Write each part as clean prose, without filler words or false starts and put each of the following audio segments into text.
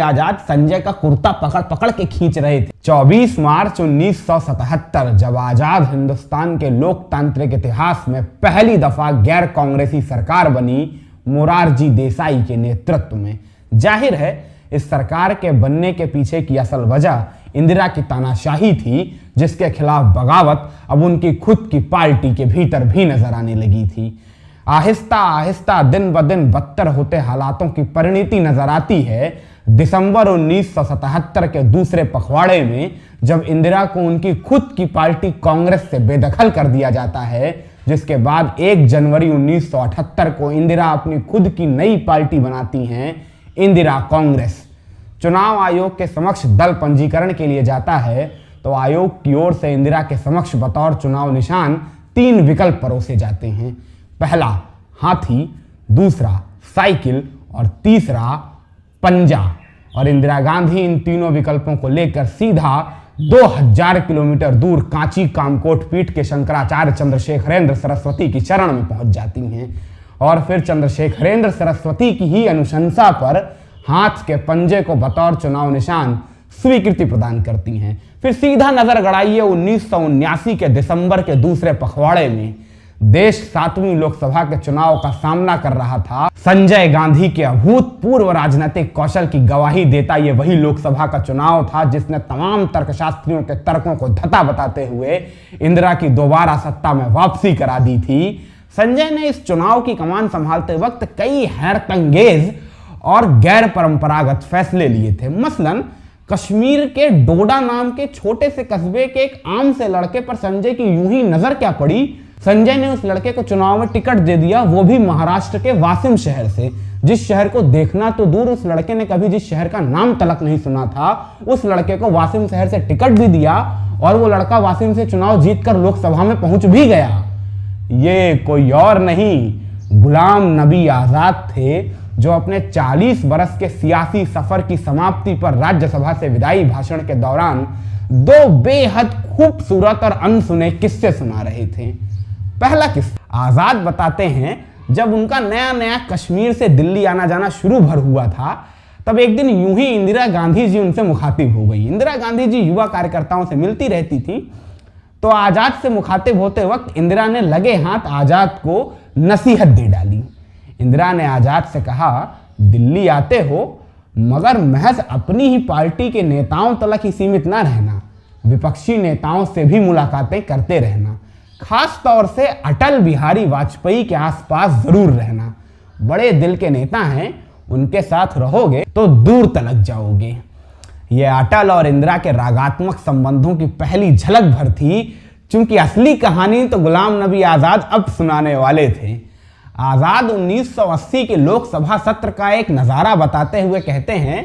आजाद संजय का कुर्ता पकड़ पकड़ के खींच रहे थे। 24 मार्च 1977 जब आजाद हिंदुस्तान के लोकतांत्रिक इतिहास में पहली दफा गैर कांग्रेसी सरकार बनी मोरारजी देसाई के नेतृत्व में। जाहिर है इस सरकार के बनने के पीछे की असल वजह इंदिरा की तानाशाही थी, जिसके खिलाफ बगावत अब उनकी खुद की पार्टी के भीतर भी नजर आने लगी थी। आहिस्ता आहिस्ता दिन ब दिन बदतर होते हालातों की परिणति नजर आती है दिसंबर 1977 के दूसरे पखवाड़े में, जब इंदिरा को उनकी खुद की पार्टी कांग्रेस से बेदखल कर दिया जाता है, जिसके बाद 1 जनवरी 1978 को इंदिरा अपनी खुद की नई पार्टी बनाती हैं, इंदिरा कांग्रेस। चुनाव आयोग के समक्ष दल पंजीकरण के लिए जाता है तो आयोग की ओर से इंदिरा के समक्ष बतौर चुनाव निशान 3 विकल्प परोसे जाते हैं। पहला हाथी, दूसरा साइकिल और तीसरा पंजा। और इंदिरा गांधी इन तीनों विकल्पों को लेकर सीधा 2000 किलोमीटर दूर कांची कामकोट पीठ के शंकराचार्य चंद्रशेखरेंद्र सरस्वती की शरण में पहुंच जाती हैं और फिर चंद्रशेखरेंद्र सरस्वती की ही अनुशंसा पर हाथ के पंजे को बतौर चुनाव निशान स्वीकृति प्रदान करती हैं। फिर सीधा नजर गड़ाइए 1979 के दिसंबर के दूसरे पखवाड़े में। देश 7वीं लोकसभा के चुनाव का सामना कर रहा था। संजय गांधी के अभूतपूर्व राजनीतिक कौशल की गवाही देता यह वही लोकसभा का चुनाव था जिसने तमाम तर्कशास्त्रियों के तर्कों को धता बताते हुए इंदिरा की दोबारा सत्ता में वापसी करा दी थी। संजय ने इस चुनाव की कमान संभालते वक्त कई हैरतअंगेज और गैर परंपरागत फैसले लिए थे। मसलन कश्मीर के डोडा नाम के छोटे से कस्बे के एक आम से लड़के पर संजय की यूं ही नजर क्या पड़ी, संजय ने उस लड़के को चुनाव में टिकट दे दिया, वो भी महाराष्ट्र के वासिम शहर से, जिस शहर को देखना तो दूर उस लड़के ने कभी जिस शहर का नाम तलक नहीं सुना था, उस लड़के को वासिम शहर से टिकट भी दिया और वो लड़का वासिम से चुनाव जीतकर लोकसभा में पहुंच भी गया। ये कोई और नहीं, गुलाम नबी आजाद थे, जो अपने 40 बरस के सियासी सफर की समाप्ति पर राज्यसभा से विदाई भाषण के दौरान 2 बेहद खूबसूरत और अनसुने किस्से सुना रहे थे। पहला किस्सा आजाद बताते हैं, जब उनका नया नया कश्मीर से दिल्ली आना जाना शुरू भर हुआ था, तब एक दिन यूं ही इंदिरा गांधी जी उनसे मुखातिब हो गई। इंदिरा गांधी जी युवा कार्यकर्ताओं से मिलती रहती थी, तो आजाद से मुखातिब होते वक्त इंदिरा ने लगे हाथ आजाद को नसीहत दे डाली। इंदिरा ने आजाद से कहा, दिल्ली आते हो मगर महज अपनी ही पार्टी के नेताओं तक ही सीमित ना रहना, विपक्षी नेताओं से भी मुलाकातें करते रहना, खास तौर से अटल बिहारी वाजपेयी के आसपास जरूर रहना। बड़े दिल के नेता हैं, उनके साथ रहोगे तो दूर तलक जाओगे। यह अटल और इंदिरा के रागात्मक संबंधों की पहली झलक भर थी, क्योंकि असली कहानी तो गुलाम नबी आजाद अब सुनाने वाले थे। आजाद 1980 के लोकसभा सत्र का एक नजारा बताते हुए कहते हैं,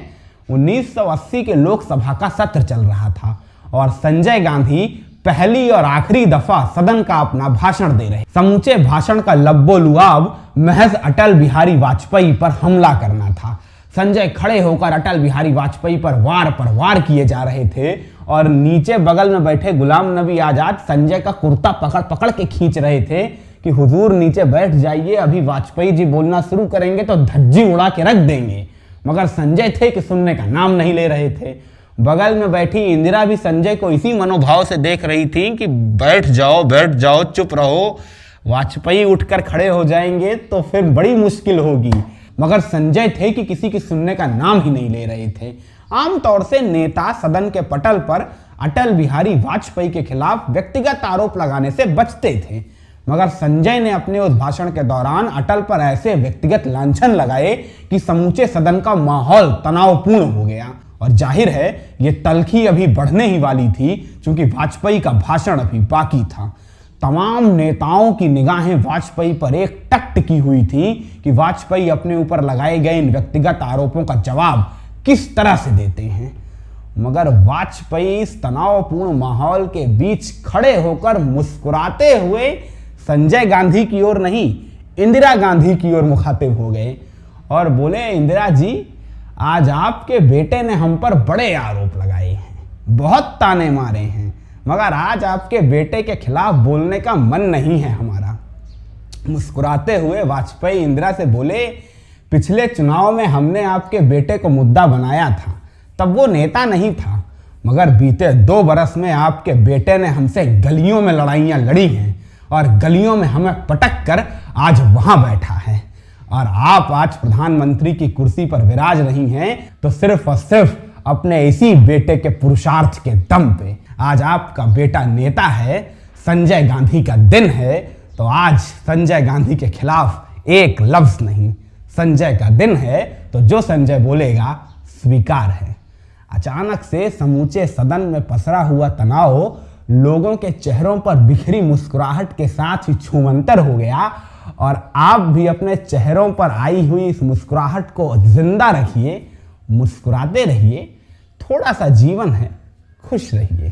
1980 के लोकसभा का सत्र चल रहा था और संजय गांधी पहली और आखिरी दफा सदन का अपना भाषण दे रहे। समूचे भाषण का लब्बो लुआब महज अटल बिहारी वाजपेयी पर हमला करना था। संजय खड़े होकर अटल बिहारी वाजपेयी पर वार किए जा रहे थे और नीचे बगल में बैठे गुलाम नबी आजाद संजय का कुर्ता पकड़ पकड़ के खींच रहे थे कि हुजूर नीचे बैठ जाइए, अभी वाजपेयी जी बोलना शुरू करेंगे तो धज्जी उड़ा के रख देंगे। मगर संजय थे कि सुनने का नाम नहीं ले रहे थे। बगल में बैठी इंदिरा भी संजय को इसी मनोभाव से देख रही थी कि बैठ जाओ, चुप रहो, वाजपेयी उठकर खड़े हो जाएंगे तो फिर बड़ी मुश्किल होगी। मगर संजय थे कि किसी की सुनने का नाम ही नहीं ले रहे थे। आमतौर से नेता सदन के पटल पर अटल बिहारी वाजपेयी के खिलाफ व्यक्तिगत आरोप लगाने से बचते थे, मगर संजय ने अपने उस भाषण के दौरान अटल पर ऐसे व्यक्तिगत लांछन लगाए कि समूचे सदन का माहौल तनावपूर्ण हो गया। और जाहिर है ये तल्खी अभी बढ़ने ही वाली थी, क्योंकि वाजपेयी का भाषण अभी बाकी था। तमाम नेताओं की निगाहें वाजपेयी पर एक टक टिकी हुई थी कि वाजपेयी अपने ऊपर लगाए गए इन व्यक्तिगत आरोपों का जवाब किस तरह से देते हैं। मगर वाजपेयी इस तनावपूर्ण माहौल के बीच खड़े होकर मुस्कुराते हुए संजय गांधी की ओर नहीं, इंदिरा गांधी की ओर मुखातिब हो गए और बोले, इंदिरा जी, आज आपके बेटे ने हम पर बड़े आरोप लगाए हैं, बहुत ताने मारे हैं, मगर आज आपके बेटे के खिलाफ बोलने का मन नहीं है हमारा। मुस्कुराते हुए वाजपेयी इंदिरा से बोले, पिछले चुनाव में हमने आपके बेटे को मुद्दा बनाया था, तब वो नेता नहीं था, मगर बीते 2 बरस में आपके बेटे ने हमसे गलियों में लड़ाइयाँ लड़ी हैं और गलियों में हमें पटक कर आज वहाँ बैठा है। और आप आज प्रधानमंत्री की कुर्सी पर विराज रही हैं तो सिर्फ और सिर्फ अपने इसी बेटे के पुरुषार्थ के दम पे। आज आपका बेटा नेता है, संजय गांधी का दिन है, तो आज संजय गांधी के खिलाफ एक लफ्ज नहीं। संजय का दिन है तो जो संजय बोलेगा स्वीकार है। अचानक से समूचे सदन में पसरा हुआ तनाव लोगों के चेहरों पर बिखरी मुस्कुराहट के साथ ही छूमंतर हो गया और आप भी अपने चेहरों पर आई हुई इस मुस्कुराहट को जिंदा रखिए, मुस्कुराते रहिए। थोड़ा सा जीवन है, खुश रहिए।